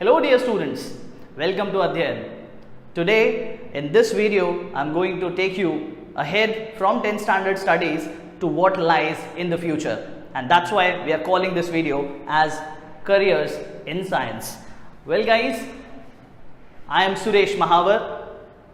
Hello dear students, welcome to Adhyayan. Today in this video I am going to take you ahead from 10th standard studies to what lies in the future, and that's why we are calling this video as Careers in Science. Well guys, I am Suresh Mahavar.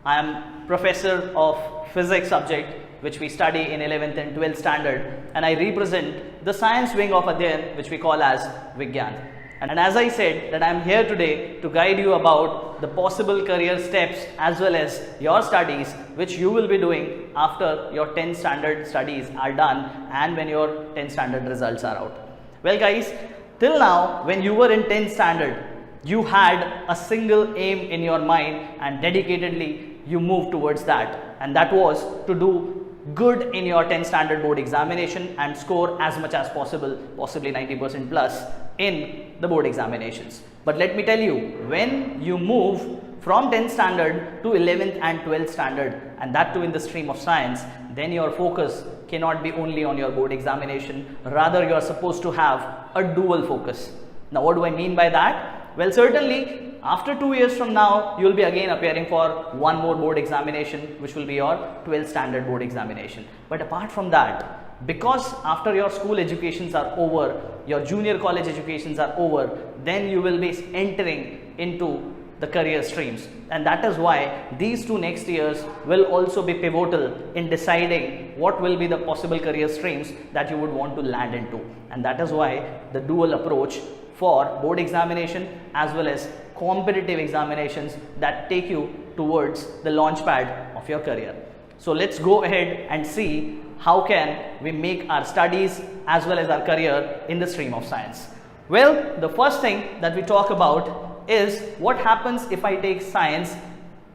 I am professor of physics subject which we study in 11th and 12th standard, and I represent the science wing of Adhyayan which we call as Vigyan. And as I said that I am here today to guide you about the possible career steps as well as your studies which you will be doing after your 10th standard studies are done and when your 10th standard results are out. Well guys, till now when you were in 10th standard, you had a single aim in your mind and dedicatedly you moved towards that, and that was to do good in your 10th standard board examination and score as much as possible, possibly 90% plus in the board examinations. But let me tell you, when you move from 10th standard to 11th and 12th standard, and that too in the stream of science, then your focus cannot be only on your board examination, rather you are supposed to have a dual focus. Now what do I mean by that? Well, certainly after 2 years from now, you will be again appearing for one more board examination, which will be your 12th standard board examination. But apart from that, because after your school educations are over, your junior college educations are over, then you will be entering into the career streams, and that is why these 2 next years will also be pivotal in deciding what will be the possible career streams that you would want to land into, and that is why the dual approach for board examination as well as competitive examinations that take you towards the launch pad of your career. So let's go ahead and see how can we make our studies as well as our career in the stream of science. Well, the first thing that we talk about is what happens if I take science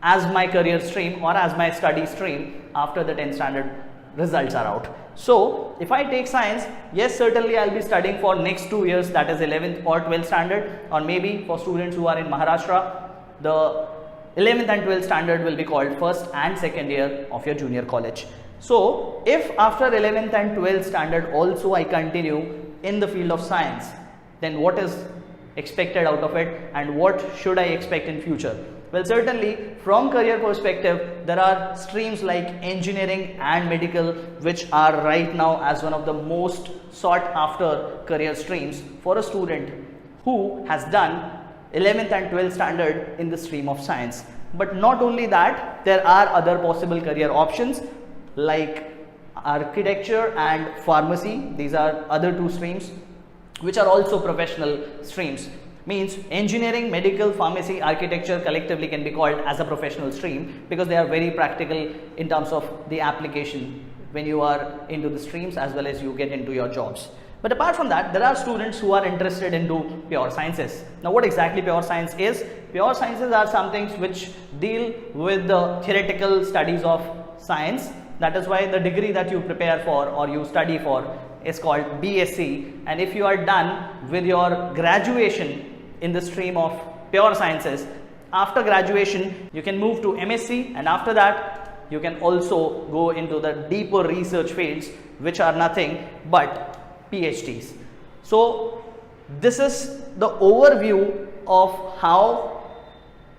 as my career stream or as my study stream after the 10th standard results are out. So if I take science, yes, certainly I'll be studying for next 2 years, that is 11th or 12th standard, or maybe for students who are in Maharashtra, the 11th and 12th standard will be called first and second year of your junior college. So if after 11th and 12th standard also I continue in the field of science, then what is expected out of it and what should I expect in future? Well, certainly from career perspective, there are streams like engineering and medical which are right now as one of the most sought after career streams for a student who has done 11th and 12th standard in the stream of science. But not only that, there are other possible career options like architecture and pharmacy. These are other 2 streams which are also professional streams. Means engineering, medical, pharmacy, architecture collectively can be called as a professional stream because they are very practical in terms of the application when you are into the streams as well as you get into your jobs. But apart from that, there are students who are interested into pure sciences. Now what exactly pure science is? Pure sciences are some things which deal with the theoretical studies of science. That is why the degree that you prepare for or you study for is called BSc, and if you are done with your graduation in the stream of pure sciences, after graduation you can move to MSc, and after that you can also go into the deeper research fields which are nothing but PhDs. So this is the overview of how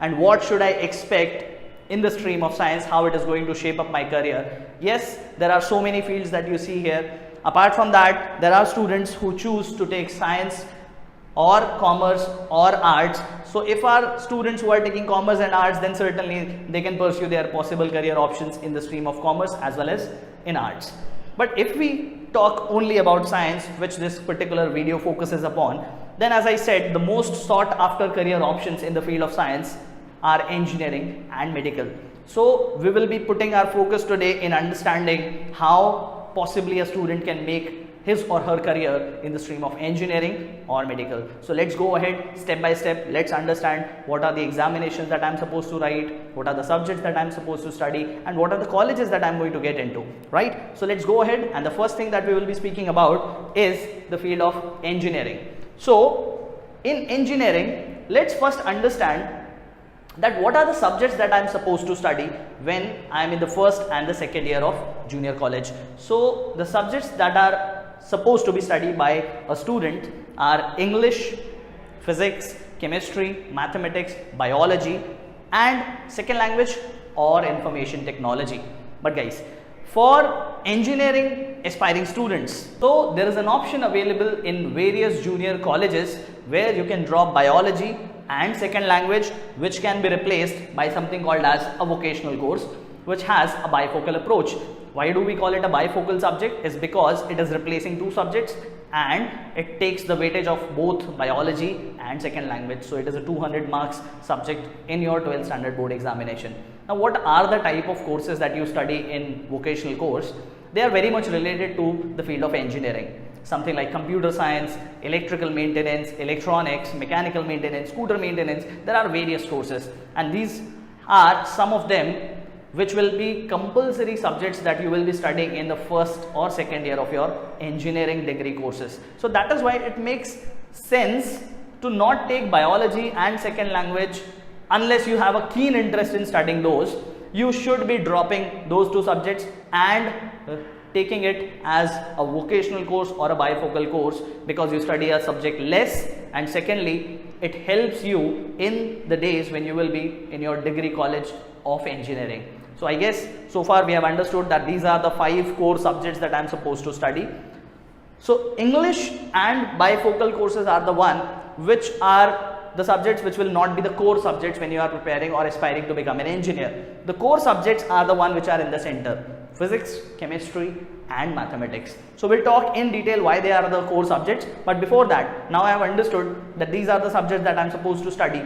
and what should I expect in the stream of science, how it is going to shape up my career. Yes, there are so many fields that you see here. Apart from that, there are students who choose to take science or commerce or arts. So if our students who are taking commerce and arts, then certainly they can pursue their possible career options in the stream of commerce as well as in arts. But if we talk only about science, which this particular video focuses upon, then as I said, the most sought after career options in the field of science are engineering and medical. So we will be putting our focus today in understanding how possibly a student can make his or her career in the stream of engineering or medical. So let's go ahead step by step. Let's understand what are the examinations that I'm supposed to write, what are the subjects that I'm supposed to study, and what are the colleges that I'm going to get into, right? So let's go ahead, and the first thing that we will be speaking about is the field of engineering. So in engineering, let's first understand that what are the subjects that I am supposed to study when I am in the first and the second year of junior college. So the subjects that are supposed to be studied by a student are English, physics, chemistry, mathematics, biology, and second language or information technology. But guys, for engineering aspiring students, so there is an option available in various junior colleges where you can drop biology and second language, which can be replaced by something called as a vocational course, which has a bifocal approach. Why do we call it a bifocal subject? Is because it is replacing two subjects and it takes the weightage of both biology and second language. So it is a 200 marks subject in your 12th standard board examination. Now, what are the type of courses that you study in vocational course? They are very much related to the field of engineering. Something like computer science, electrical maintenance, electronics, mechanical maintenance, scooter maintenance. There are various courses, and these are some of them which will be compulsory subjects that you will be studying in the first or second year of your engineering degree courses. So that is why it makes sense to not take biology and second language unless you have a keen interest in studying those. You should be dropping those two subjects and taking it as a vocational course or a bifocal course, because you study a subject less, and secondly it helps you in the days when you will be in your degree college of engineering. So I guess so far we have understood that these are the 5 core subjects that I am supposed to study. So English and bifocal courses are the one which are the subjects which will not be the core subjects when you are preparing or aspiring to become an engineer. The core subjects are the one which are in the center: physics, chemistry and mathematics. So we'll talk in detail why they are the core subjects, but before that, now I have understood that these are the subjects that I am supposed to study.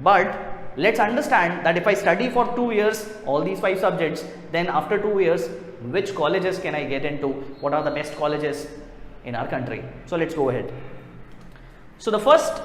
But let's understand that if I study for 2 years all these 5 subjects, then after 2 years which colleges can I get into? What are the best colleges in our country? So let's go ahead. So the first,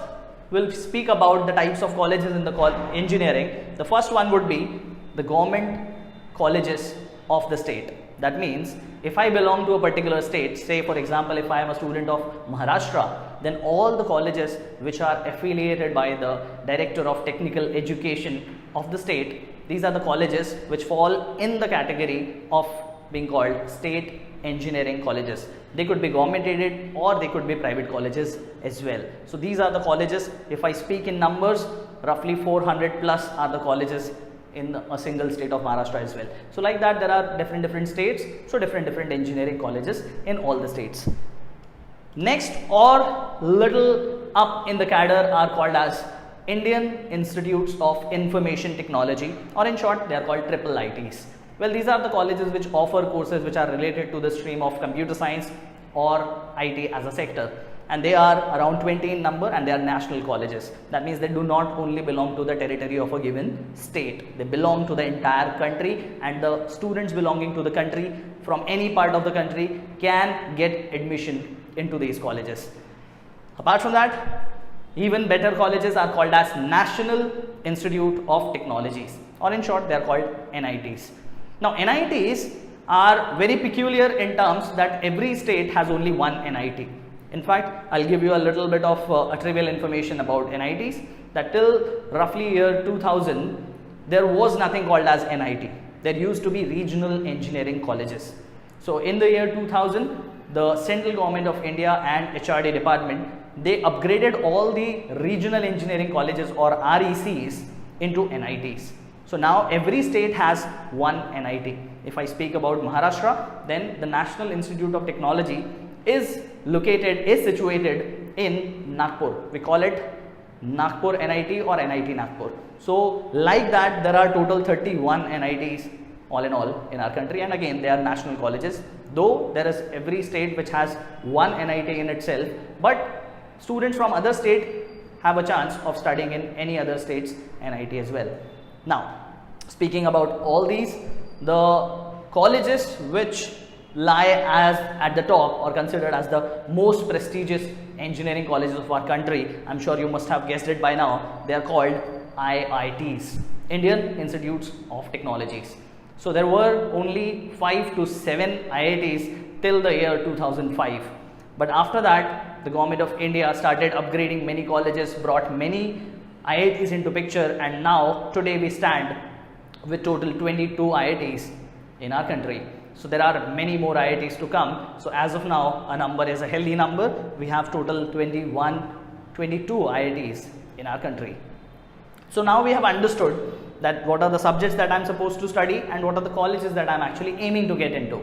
we'll speak about the types of colleges in the engineering. The first one would be the government colleges of the state. That means if I belong to a particular state, say for example if I am a student of Maharashtra, then all the colleges which are affiliated by the Director of Technical Education of the state, these are the colleges which fall in the category of being called state engineering colleges. They could be government aided or they could be private colleges as well. So these are the colleges. If I speak in numbers, roughly 400 plus are the colleges in a single state of Maharashtra as well. So like that, there are different states, so different engineering colleges in all the states. Next, or little up in the cadre, are called as Indian Institutes of Information Technology, or in short they are called IITs. Well, these are the colleges which offer courses which are related to the stream of computer science or IT as a sector, and they are around 20 in number, and they are national colleges. That means they do not only belong to the territory of a given state, they belong to the entire country, and the students belonging to the country from any part of the country can get admission into these colleges. Apart from that, even better colleges are called as National Institute of Technologies, or in short they are called NITs. Now NITs are very peculiar in terms that every state has only one NIT. In fact, I'll give you a little bit of a trivial information about NITs, that till roughly year 2000 there was nothing called as NIT. There used to be regional engineering colleges. So in the year 2000, the central government of India and HRD department, they upgraded all the regional engineering colleges or RECs into NITs. So now every state has one NIT. If I speak about Maharashtra, then the National Institute of Technology is situated in Nagpur. We call it Nagpur NIT or NIT Nagpur. So like that, there are total 31 NITs all in all in our country, and again they are national colleges, though there is every state which has one NIT in itself, but students from other state have a chance of studying in any other state's NIT as well. Now, speaking about all these, the colleges which lie as at the top or considered as the most prestigious engineering colleges of our country, I'm sure you must have guessed it by now, they are called IITs, Indian Institutes of Technologies. So there were only 5 to 7 IITs till the year 2005, but after that the government of India started upgrading many colleges, brought many IITs into picture, and now today we stand with total 22 IITs in our country. So there are many more IITs to come. So as of now, a number is a healthy number. We have total 22 IITs in our country. So now we have understood that what are the subjects that I'm supposed to study and what are the colleges that I'm actually aiming to get into.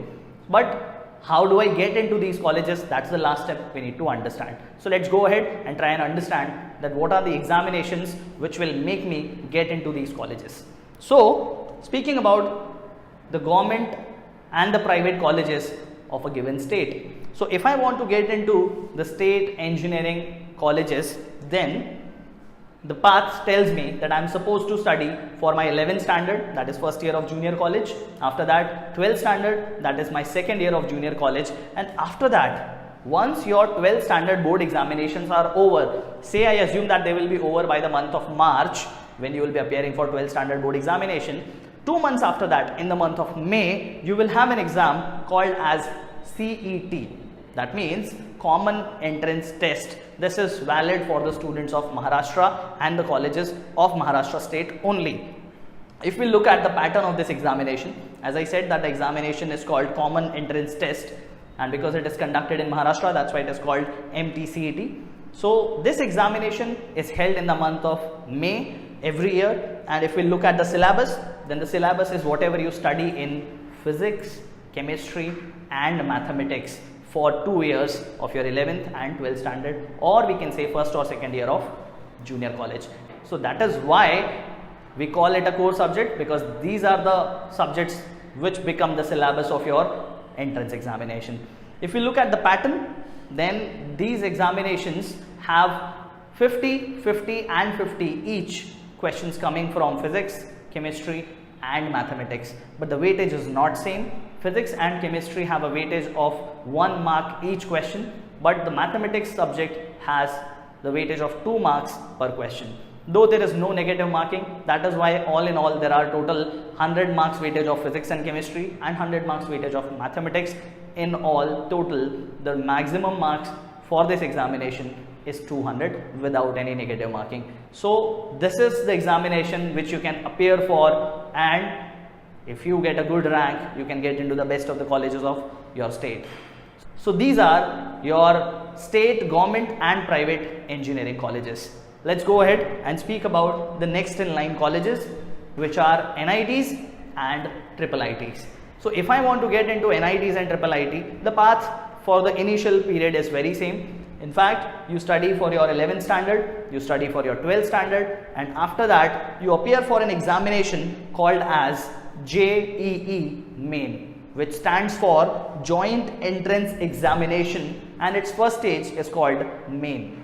But how do I get into these colleges? That's the last step we need to understand. So let's go ahead and try and understand that what are the examinations which will make me get into these colleges. So speaking about the government and the private colleges of a given state. So if I want to get into the state engineering colleges, then the path tells me that I am supposed to study for my 11th standard, that is first year of junior college. After that 12th standard, that is my second year of junior college. And after that, once your 12th standard board examinations are over, say I assume that they will be over by the month of March, when you will be appearing for 12th standard board examination. 2 months after that, in the month of May, you will have an exam called as CET. That means Common Entrance Test. This is valid for the students of Maharashtra and the colleges of Maharashtra state only. If we look at the pattern of this examination, as I said that the examination is called Common Entrance Test, and because it is conducted in Maharashtra, that's why it is called MTCET. So this examination is held in the month of May every year, and if we look at the syllabus, then the syllabus is whatever you study in physics, chemistry and mathematics for 2 years of your 11th and 12th standard, or we can say first or second year of junior college. So that is why we call it a core subject, because these are the subjects which become the syllabus of your entrance examination. If you look at the pattern, then these examinations have 50, 50 and 50 each questions coming from physics, chemistry and mathematics, but the weightage is not same. Physics and chemistry have a weightage of 1 mark each question, but the mathematics subject has the weightage of 2 marks per question. Though there is no negative marking, that is why all in all there are total 100 marks weightage of physics and chemistry and 100 marks weightage of mathematics. In all total, the maximum marks for this examination is 200 without any negative marking. So this is the examination which you can appear for, and if you get a good rank, you can get into the best of the colleges of your state. So these are your state, government and private engineering colleges. Let's go ahead and speak about the next in line colleges, which are NIDs and IITs. So if I want to get into NIDs and IIT, the path for the initial period is very same. In fact, you study for your 11th standard, you study for your 12th standard, and after that you appear for an examination called as JEE Main, which stands for Joint Entrance Examination, and its first stage is called Main.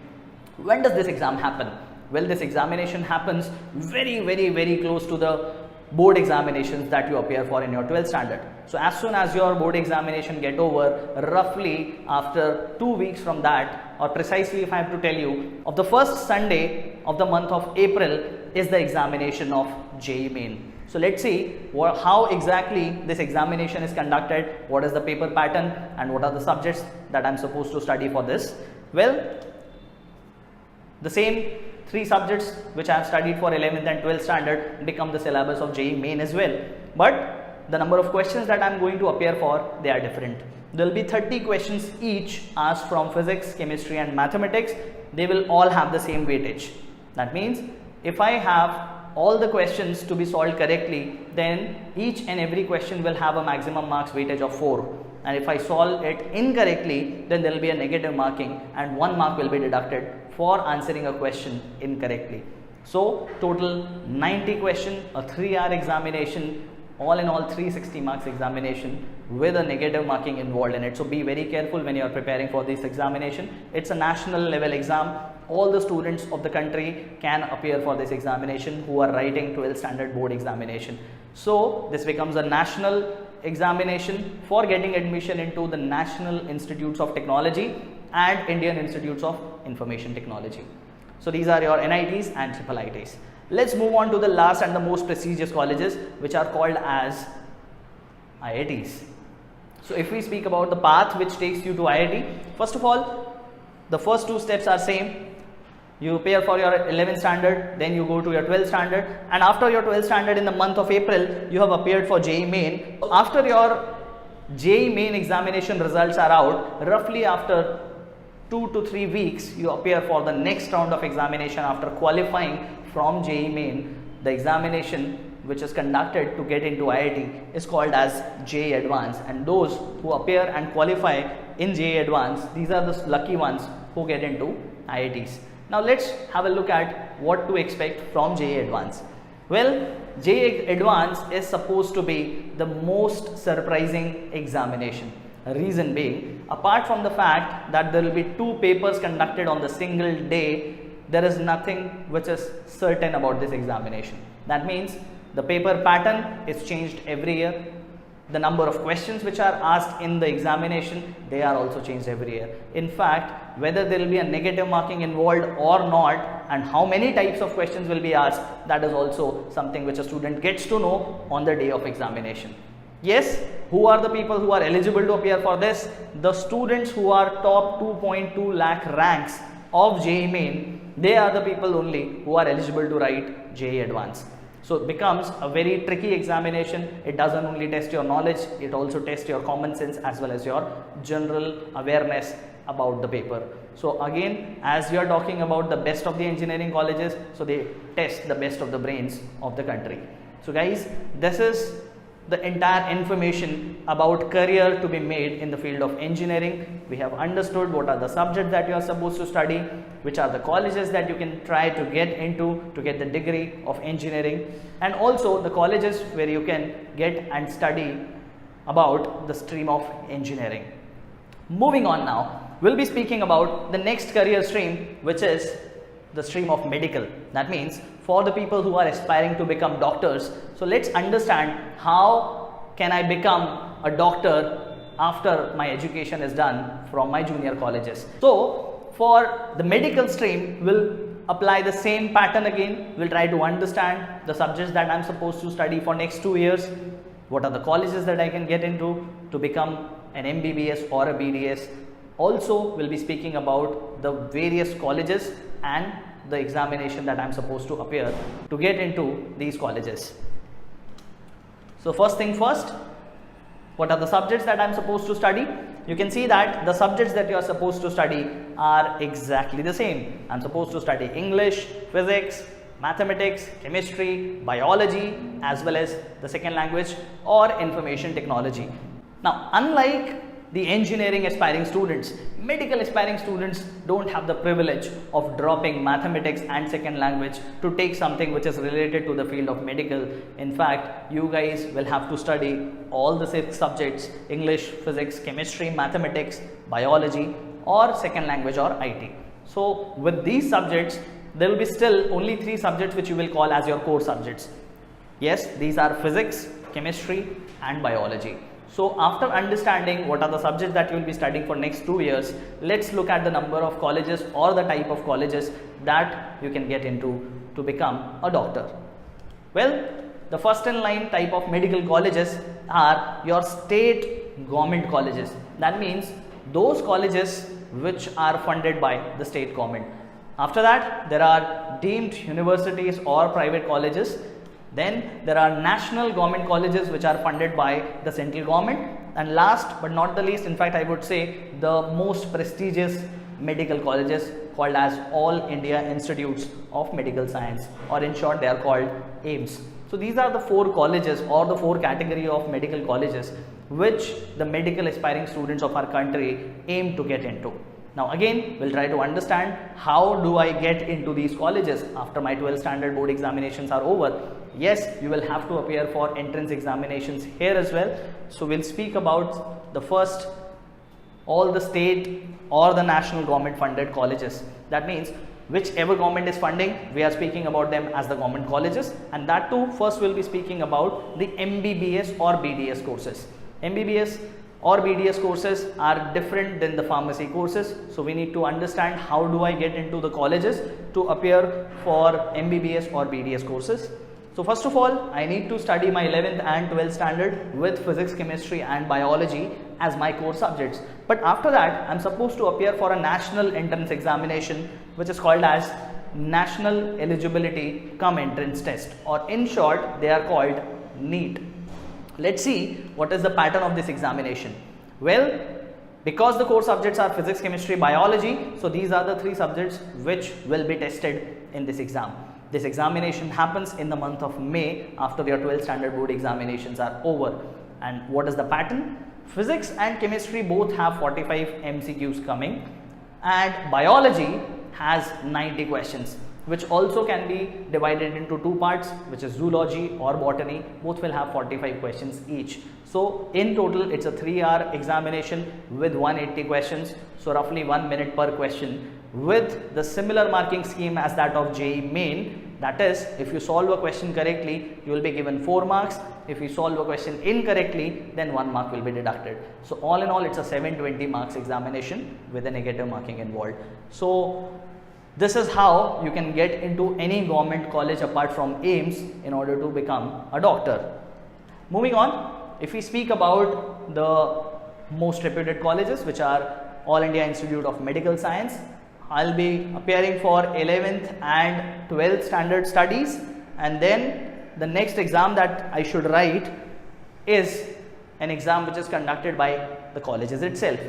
When does this exam happen? Well, this examination happens very close to the board examinations that you appear for in your 12th standard. So as soon as your board examination get over, roughly after 2 weeks from that, or precisely if I have to tell you, of the first Sunday of the month of April is the examination of JEE Main. So let's see how exactly this examination is conducted, what is the paper pattern and what are the subjects that I'm supposed to study for this. Well, the same 3 subjects which I have studied for 11th and 12th standard become the syllabus of JEE Main as well. But the number of questions that I am going to appear for, they are different. There will be 30 questions each asked from physics, chemistry and mathematics. They will all have the same weightage. That means if I have all the questions to be solved correctly, then each and every question will have a maximum marks weightage of 4. And if I solve it incorrectly, then there will be a negative marking and 1 mark will be deducted for answering a question incorrectly. So total 90 question, a 3-hour examination, all in all 360 marks examination with a negative marking involved in it. So be very careful when you are preparing for this examination. It's a national level exam. All the students of the country can appear for this examination who are writing 12th standard board examination. So this becomes a national examination for getting admission into the National Institutes of Technology and Indian Institutes of Information Technology. So these are your NIDs and IITs. Let's move on to the last and the most prestigious colleges, which are called as IITs. So if we speak about the path which takes you to IIT, first of all, the first 2 steps are same. You appear for your 11th standard, then you go to your 12th standard, and after your 12th standard in the month of April, you have appeared for JEE Main. After your JEE Main examination results are out, roughly after 2 to 3 weeks you appear for the next round of examination after qualifying from JEE Main. The examination which is conducted to get into IIT is called as JEE Advanced, and those who appear and qualify in JEE Advanced, these are the lucky ones who get into IITs. Now let's have a look at what to expect from JEE Advanced. Well, JEE Advanced is supposed to be the most surprising examination. Reason being, apart from the fact that there will be 2 papers conducted on the single day, there is nothing which is certain about this examination. That means the paper pattern is changed every year. The number of questions which are asked in the examination, they are also changed every year. In fact, whether there will be a negative marking involved or not, and how many types of questions will be asked, that is also something which a student gets to know on the day of examination. Yes, who are the people who are eligible to appear for this? The students who are top 2.2 lakh ranks of JEE Main, they are the people only who are eligible to write JEE Advanced. So it becomes a very tricky examination. It doesn't only test your knowledge, it also tests your common sense as well as your general awareness about the paper. So again, as you are talking about the best of the engineering colleges, so they test the best of the brains of the country. So guys, this is the entire information about career to be made in the field of engineering. We have understood what are the subjects that you are supposed to study, which are the colleges that you can try to get into to get the degree of engineering, and also the colleges where you can get and study about the stream of engineering. Moving on now, we'll be speaking about the next career stream, which is the stream of medical. That means for the people who are aspiring to become doctors. So let's understand how can I become a doctor after my education is done from my junior colleges. So for the medical stream, we'll apply the same pattern again. We'll try to understand the subjects that I'm supposed to study for next 2 years. What are the colleges that I can get into to become an MBBS or a BDS. Also, we'll be speaking about the various colleges and the examination that I'm supposed to appear to get into these colleges. So first thing first, what are the subjects that I'm supposed to study? You can see that the subjects that you are supposed to study are exactly the same. I'm supposed to study English, physics, mathematics, chemistry, biology, as well as the second language or information technology. Now, unlike the engineering aspiring students, medical aspiring students don't have the privilege of dropping mathematics and second language to take something which is related to the field of medical. In fact, you guys will have to study all the 6 subjects: English, physics, chemistry, mathematics, biology, or second language or IT. So with these subjects, there will be still only 3 subjects which you will call as your core subjects. Yes, these are physics, chemistry and biology. So after understanding what are the subjects that you will be studying for next 2 years, let's look at the number of colleges or the type of colleges that you can get into to become a doctor. Well, the first in line type of medical colleges are your state government colleges. That means those colleges which are funded by the state government. After that, there are deemed universities or private colleges. Then there are national government colleges which are funded by the central government, and last but not the least, in fact I would say the most prestigious medical colleges called as All India Institutes of Medical Science, or in short they are called AIIMS. So these are the 4 colleges or the 4 category of medical colleges which the medical aspiring students of our country aim to get into. Now again, we'll try to understand how do I get into these colleges after my 12th standard board examinations are over. Yes, you will have to appear for entrance examinations here as well. So we'll speak about the first, all the state or the national government funded colleges. That means whichever government is funding, we are speaking about them as the government colleges, and that too first we'll be speaking about the MBBS or BDS courses. MBBS or BDS courses are different than the pharmacy courses. So we need to understand how do I get into the colleges to appear for MBBS or BDS courses. So first of all, I need to study my 11th and 12th standard with physics, chemistry and biology as my core subjects. But after that, I'm supposed to appear for a national entrance examination which is called as National Eligibility Cum Entrance Test, or in short they are called NEET. Let's see what is the pattern of this examination. Well, Because the core subjects are physics, chemistry, biology, so these are the three subjects which will be tested in this exam. This examination happens in the month of May after your 12th standard board examinations are over. And what is the pattern? Physics and chemistry both have 45 MCQs coming, and biology has 90 questions, which also can be divided into two parts, which is zoology or botany. Both will have 45 questions each. So in total it's a 3-hour examination with 180 questions, so roughly 1 minute per question, with the similar marking scheme as that of JEE Main. That is, if you solve a question correctly, you will be given 4 marks. If you solve a question incorrectly, then 1 mark will be deducted. So all in all, it's a 720 marks examination with a negative marking involved. So this is how you can get into any government college apart from AIIMS in order to become a doctor. Moving on, if we speak about the most reputed colleges, which are All India Institute of Medical Science, I'll be appearing for 11th and 12th standard studies, and then the next exam that I should write is an exam which is conducted by the colleges itself.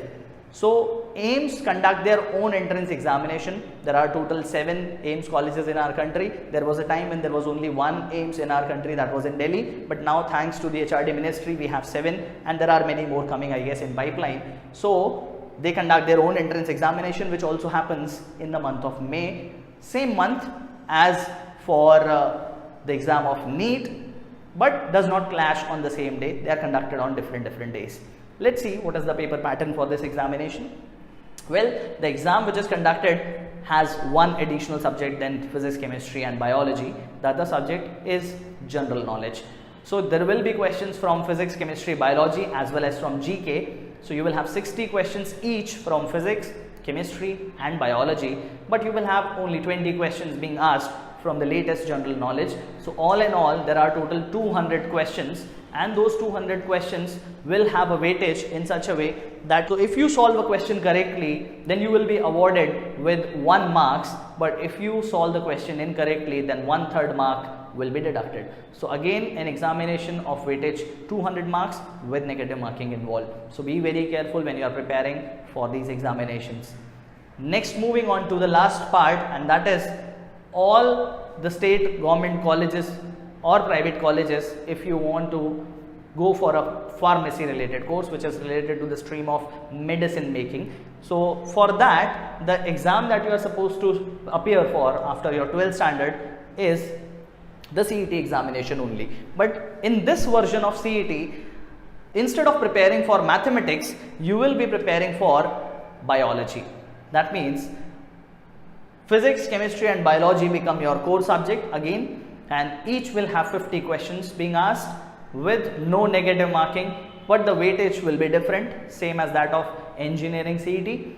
So AIIMS conduct their own entrance examination. There are total 7 AIIMS colleges in our country. There was a time when there was only 1 AIIMS in our country, that was in Delhi, but now thanks to the HRD ministry we have 7, and there are many more coming, I guess, in pipeline. So they conduct their own entrance examination, which also happens in the month of May, same month as for the exam of NEET, but does not clash on the same day. They are conducted on different days. Let's see what is the paper pattern for this examination. Well, the exam which is conducted has one additional subject than physics, chemistry and biology. The other subject is general knowledge. So there will be questions from physics, chemistry, biology as well as from GK. So you will have 60 questions each from physics, chemistry and biology, but you will have only 20 questions being asked from the latest general knowledge. So all in all, there are total 200 questions, and those 200 questions will have a weightage in such a way that, so if you solve a question correctly, then you will be awarded with 1 marks, but if you solve the question incorrectly, then 1/3 mark will be deducted. So again, an examination of weightage 200 marks with negative marking involved. So be very careful when you are preparing for these examinations. Next, moving on to the last part, and that is all the state government colleges or private colleges, if you want to go for a pharmacy related course which is related to the stream of medicine making. So for that, the exam that you are supposed to appear for after your 12th standard is the CET examination only. But in this version of CET, instead of preparing for mathematics, you will be preparing for biology. That means physics, chemistry and biology become your core subject again, and each will have 50 questions being asked with no negative marking, but the weightage will be different, same as that of engineering CET.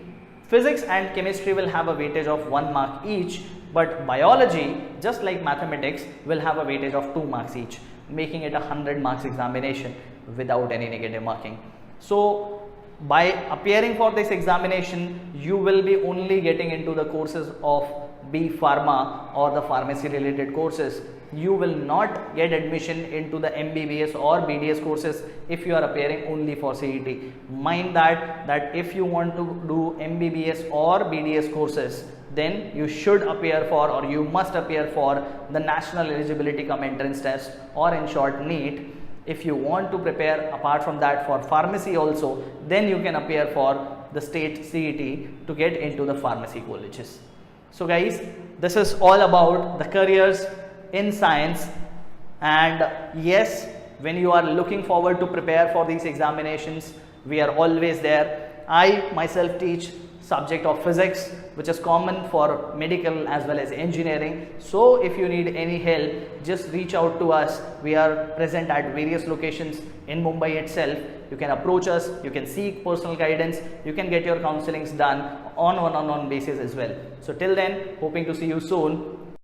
Physics and chemistry will have a weightage of 1 mark each, but biology, just like mathematics, will have a weightage of 2 marks each, making it a 100 marks examination without any negative marking. So by appearing for this examination, you will be only getting into the courses of B Pharma or the pharmacy related courses. You will not get admission into the MBBS or BDS courses if you are appearing only for CET. Mind that if you want to do MBBS or BDS courses, then you should appear for, or you must appear for, the National Eligibility Cum Entrance Test, or in short NEET. If you want to prepare apart from that for pharmacy also, then you can appear for the state CET to get into the pharmacy colleges. So guys, this is all about the careers in science, and yes, when you are looking forward to prepare for these examinations, we are always there. I myself teach subject of physics, which is common for medical as well as engineering. So if you need any help, just reach out to us. We are present at various locations in Mumbai itself. You can approach us, you can seek personal guidance, you can get your counselings done on one-on-one basis as well. So till then, hoping to see you soon.